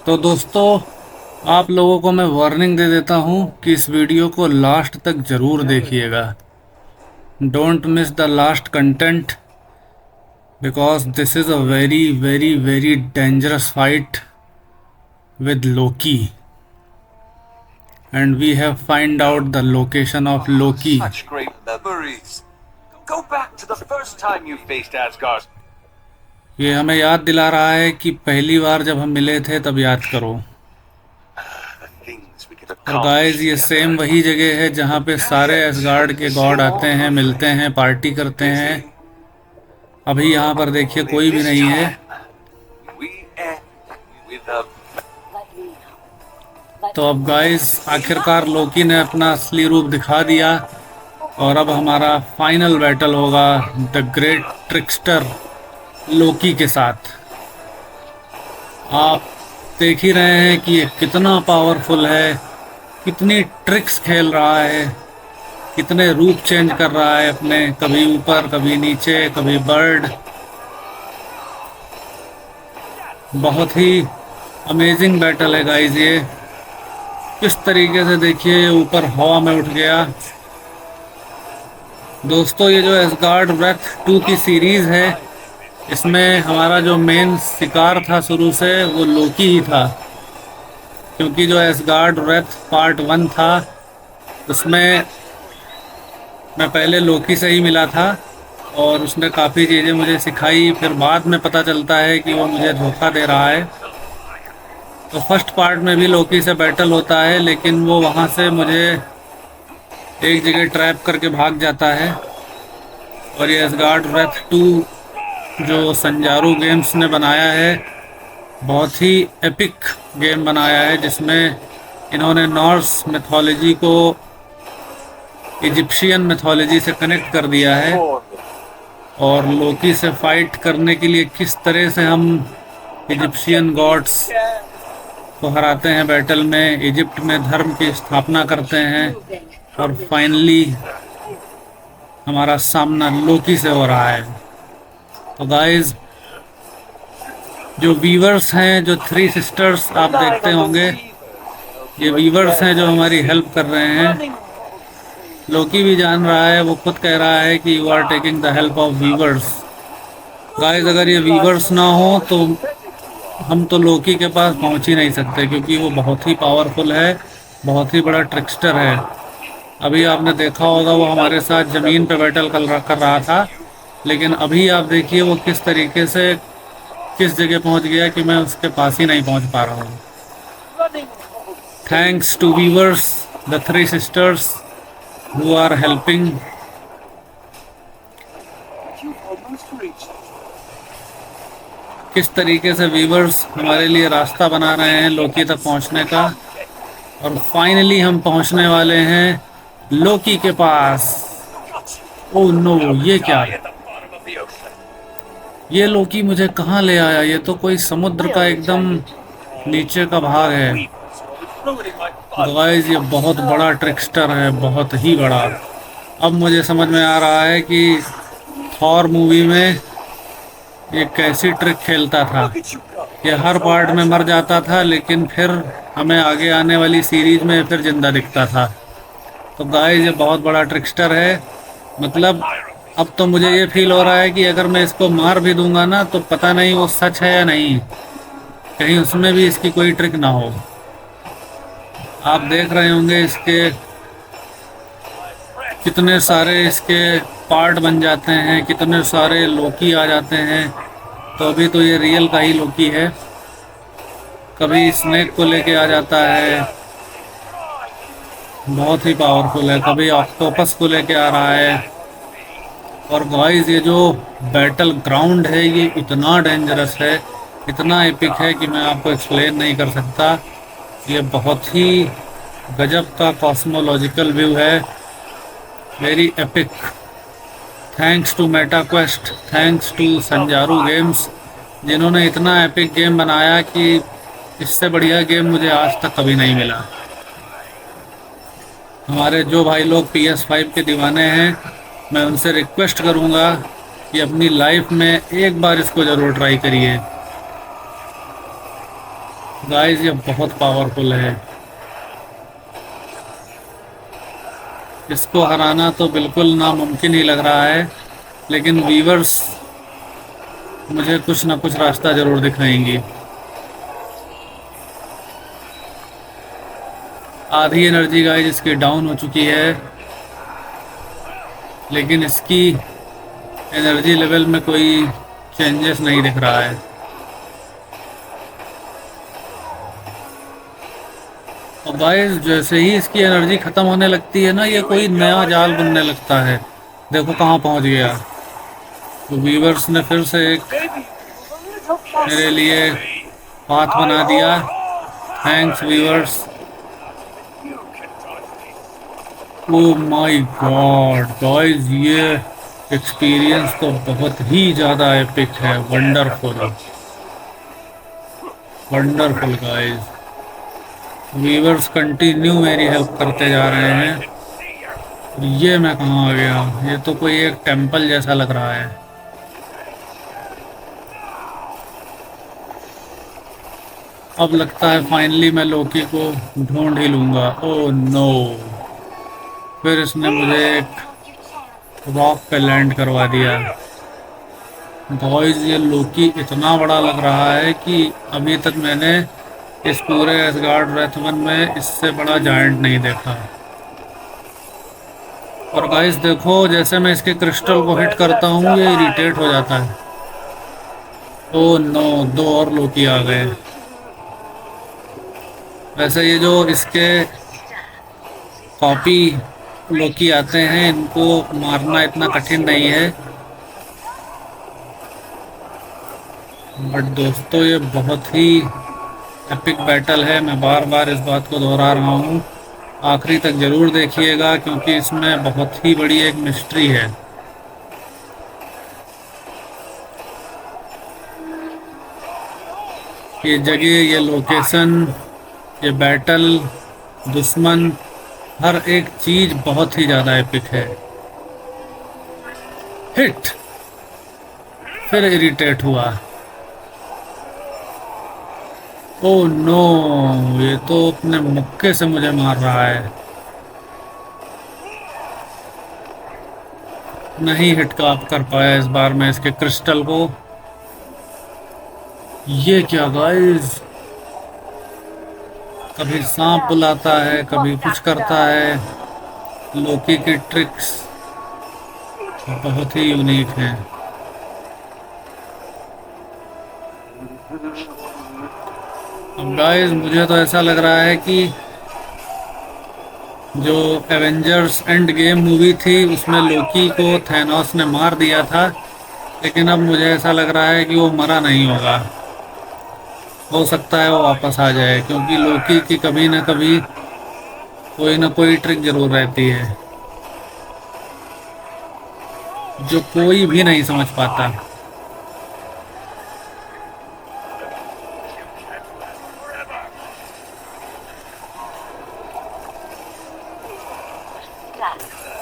तो दोस्तों, आप लोगों को मैं वार्निंग दे देता हूँ कि इस वीडियो को लास्ट तक ज़रूर देखिएगा। Don't miss the last content because this is a very very very dangerous fight with Loki, and we have find out the location of Loki. Such great memories. Go back to the first time you faced Asgard. ये हमें याद दिला रहा है कि पहली बार जब हम मिले थे तब याद करो। The things we could और गाइस, ये accomplish सेम together. वही जगह है जहाँ पे सारे एसगार्ड के गॉड आते हैं, मिलते हैं, पार्टी करते हैं। अभी यहाँ पर देखिए Only कोई भी this नहीं है। time, we end with a तो अब गाइस, आखिरकार लोकी ने अपना असली रूप दिखा दिया और अब हमारा फाइनल बैटल होगा द ग्रेट ट्रिक्स्टर लोकी के साथ। आप देख ही रहे हैं कि ये कितना पावरफुल है, कितनी ट्रिक्स खेल रहा है, कितने रूप चेंज कर रहा है अपने, कभी ऊपर कभी नीचे कभी बर्ड। बहुत ही अमेजिंग बैटल है गाइस। ये किस तरीके से देखिए ऊपर हवा में उठ गया। दोस्तों, ये जो एसगार्ड व्रेथ 2 की सीरीज़ है, इसमें हमारा जो मेन शिकार था शुरू से वो लोकी ही था, क्योंकि जो एसगार्ड व्रेथ पार्ट 1 था उसमें मैं पहले लोकी से ही मिला था और उसने काफ़ी चीज़ें मुझे सिखाई। फिर बाद में पता चलता है कि वो मुझे धोखा दे रहा है। तो फर्स्ट पार्ट में भी लोकी से बैटल होता है, लेकिन वो वहाँ से मुझे एक जगह ट्रैप करके भाग जाता है। और ये एसगार्ड व्रेथ 2 जो संजारू गेम्स ने बनाया है, बहुत ही एपिक गेम बनाया है, जिसमें इन्होंने नॉर्स मिथोलॉजी को इजिप्शियन मिथोलॉजी से कनेक्ट कर दिया है। और लोकी से फाइट करने के लिए किस तरह से हम इजिप्शियन गॉड्स को हराते हैं बैटल में, इजिप्ट में धर्म की स्थापना करते हैं और फाइनली हमारा सामना लोकी से हो रहा है। तो गाइस, जो वीवर्स हैं, जो 3 सिस्टर्स आप देखते होंगे, ये वीवर्स हैं जो हमारी हेल्प कर रहे हैं। लोकी भी जान रहा है, वो खुद कह रहा है कि you are taking the help of viewers. Guys, अगर ये वीवर्स ना हो तो हम तो लोकी के पास पहुंच ही नहीं सकते, क्योंकि वो बहुत ही पावरफुल है, बहुत ही बड़ा ट्रिक्स्टर है। अभी आपने देखा होगा वो हमारे साथ ज़मीन पे बैटल कर रहा था, लेकिन अभी आप देखिए वो किस तरीके से किस जगह पहुंच गया कि मैं उसके पास ही नहीं पहुंच पा रहा हूँ। Thanks to viewers, the 3 sisters who are helping। किस तरीके से वीवर्स हमारे लिए रास्ता बना रहे हैं लोकी तक पहुंचने का। और फाइनली हम पहुंचने वाले हैं लोकी के पास। ओह नो, ये क्या? ये लोकी मुझे कहाँ ले आया? ये तो कोई समुद्र का एकदम नीचे का भाग है। गाइस, ये बहुत बड़ा ट्रिक्स्टर है, बहुत ही बड़ा। अब मुझे समझ में आ रहा है कि थॉर मूवी में ये कैसी ट्रिक खेलता था। ये हर पार्ट में मर जाता था, लेकिन फिर हमें आगे आने वाली सीरीज में फिर जिंदा दिखता था। तो गाइस, ये बहुत बड़ा ट्रिक्स्टर है। मतलब अब तो मुझे ये फील हो रहा है कि अगर मैं इसको मार भी दूंगा ना, तो पता नहीं वो सच है या नहीं, कहीं उसमें भी इसकी कोई ट्रिक ना हो। आप देख रहे होंगे इसके कितने सारे इसके पार्ट बन जाते हैं, कितने सारे लोकी आ जाते हैं। तो अभी तो ये रियल का ही लोकी है। कभी स्नेक को लेके आ जाता है, बहुत ही पावरफुल है। कभी ऑक्टोपस को लेके आ रहा है। और गाइस, ये जो बैटल ग्राउंड है ये इतना डेंजरस है, इतना एपिक है कि मैं आपको एक्सप्लेन नहीं कर सकता। ये बहुत ही गजब का कॉस्मोलॉजिकल व्यू है, very epic. Thanks to Meta Quest, thanks to Sanzaru games, जिन्होंने इतना एपिक गेम बनाया कि इससे बढ़िया गेम मुझे आज तक कभी नहीं मिला। हमारे जो भाई लोग PS5 के दीवाने हैं, मैं उनसे रिक्वेस्ट करूंगा कि अपनी लाइफ में एक बार इसको ज़रूर ट्राई करिए। गाइस ये बहुत पावरफुल है, इसको हराना तो बिल्कुल नामुमकिन ही लग रहा है, लेकिन वीवर्स मुझे कुछ ना कुछ रास्ता जरूर दिखाएंगी। आधी एनर्जी गाइस इसकी डाउन हो चुकी है, लेकिन इसकी एनर्जी लेवल में कोई चेंजेस नहीं दिख रहा है। और गाइस जैसे ही इसकी एनर्जी खत्म होने लगती है ना, ये कोई नया जाल बनने लगता है। देखो कहाँ पहुंच गया। तो वीवर्स ने फिर से एक मेरे लिए पाथ बना दिया। Thanks viewers. Oh my god guys, ये एक्सपीरियंस तो बहुत ही ज़्यादा एपिक है। Wonderful wonderful guys. Viewers continue मेरी हेल्प करते जा रहे हैं। ये मैं कहाँ आ गया? ये तो कोई एक टेंपल जैसा लग रहा है। अब लगता है फाइनली मैं लोकी को ढूंढ ही लूंगा। ओह नो, फिर इसने मुझे एक रॉक पे लैंड करवा दिया। बॉयज ये लोकी इतना बड़ा लग रहा है कि अभी तक मैंने इस पूरे एसगार्ड रेथवन में इससे बड़ा जायंट नहीं देखा। और गाइस देखो, जैसे मैं इसके क्रिस्टल को हिट करता हूँ ये इरिटेट हो जाता है। ओह नो, दो और लोकी आ गए। वैसे ये जो इसके कॉपी लोकी आते हैं, इनको मारना इतना कठिन नहीं है। बट दोस्तों ये बहुत ही एपिक बैटल है। मैं बार बार इस बात को दोहरा रहा हूँ, आखिरी तक जरूर देखिएगा क्योंकि इसमें बहुत ही बड़ी एक मिस्ट्री है। ये जगह, ये लोकेशन, ये बैटल, दुश्मन, हर एक चीज बहुत ही ज्यादा एपिक है। हिट, फिर इरिटेट हुआ। ओह नो, ये तो अपने मुक्के से मुझे मार रहा है। नहीं हिट का आप कर पाया इस बार मैं इसके क्रिस्टल को। ये क्या गाइस, कभी सांप बुलाता है, कभी कुछ करता है। लोकी की ट्रिक्स बहुत ही यूनिक हैं। अब गाइस मुझे तो ऐसा लग रहा है कि जो एवेंजर्स एंड गेम मूवी थी उसमें लोकी को थैनोस ने मार दिया था, लेकिन अब मुझे ऐसा लग रहा है कि वो मरा नहीं होगा। हो सकता है वो वापस आ जाए, क्योंकि लोकी की कभी ना कभी कोई ना कोई ट्रिक जरूर रहती है जो कोई भी नहीं समझ पाता।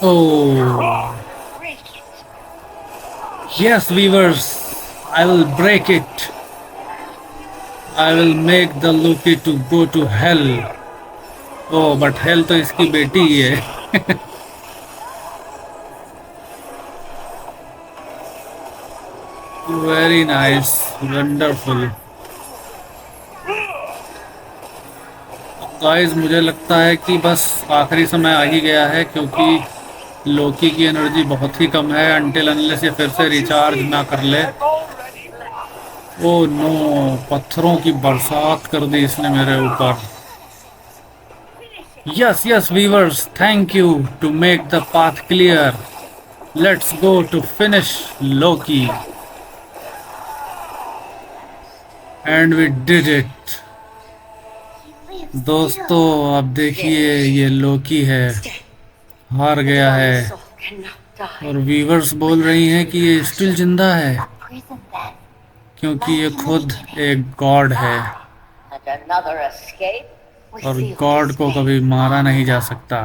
Oh, yes, viewers, I will break it. I will make the Loki to go to hell. Oh, but hell तो इसकी बेटी ही है। Very nice, wonderful. गाइस मुझे लगता है कि बस आखिरी समय आ ही गया है, क्योंकि लोकी की एनर्जी बहुत ही कम है। अनटिल अनलेस ये फिर से रिचार्ज ना कर ले। ओ नो, पत्थरों की बरसात कर दी इसने मेरे ऊपर। Yes yes viewers, thank you to make the path clear. Let's go to finish Loki and we did it. दोस्तों अब देखिए, ये लोकी है, हार गया है। और वीवर्स बोल रही हैं कि ये स्टिल जिंदा है, क्योंकि ये खुद एक गॉड है और गॉड को कभी मारा नहीं जा सकता।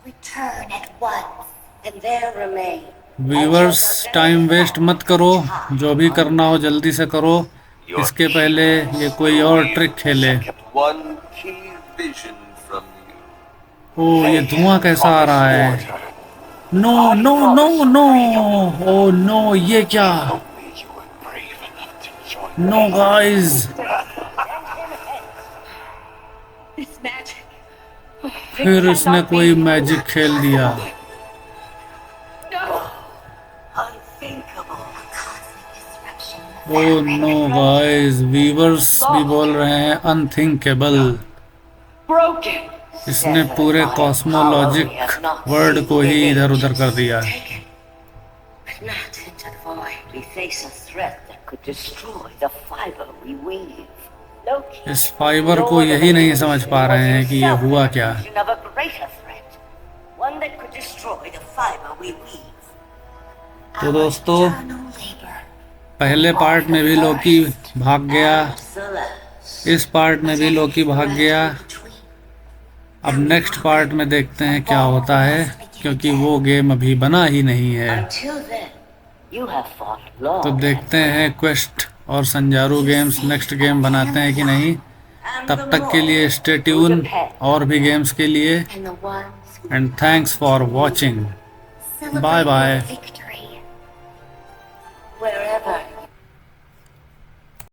Return at once, and there remain viewers time waste मत करो, जो भी करना हो जल्दी से करो, इसके पहले ये कोई और ट्रिक खेले। Kept one key vision from you. ओ ये धुआं कैसा आ रहा है? No no no no, oh no, ये क्या? Only you were brave enough to join no guys, It's magic. फिर इसने कोई मैजिक खेल दिया। No. Unthinkable. A cosmic disruption. Oh no guys, viewers भी बोल रहे हैं अनथिंकेबल। Broken. इसने पूरे कॉस्मोलॉजिक वर्ड को ही इधर उधर कर दिया है। But not into the void. We face a threat that could destroy the fiber we weave. Loki. इस फाइबर को यही नहीं समझ पा रहे हैं कि ये हुआ क्या। Of a greater threat. One that could destroy the fiber we weave. तो दोस्तों, Eternal labor. पहले पार्ट में भी लोकी भाग गया, Celeste. इस पार्ट में भी लोकी भाग गया। अब नेक्स्ट पार्ट में देखते हैं क्या होता है, क्योंकि वो गेम अभी बना ही नहीं है। Until then, you have fought long. तो देखते हैं क्वेस्ट और संजारू गेम्स नेक्स्ट गेम बनाते हैं कि नहीं। तब तक के लिए स्टे ट्यून और भी गेम्स के लिए, And the ones who and thanks for watching. celebrate Bye bye. victory.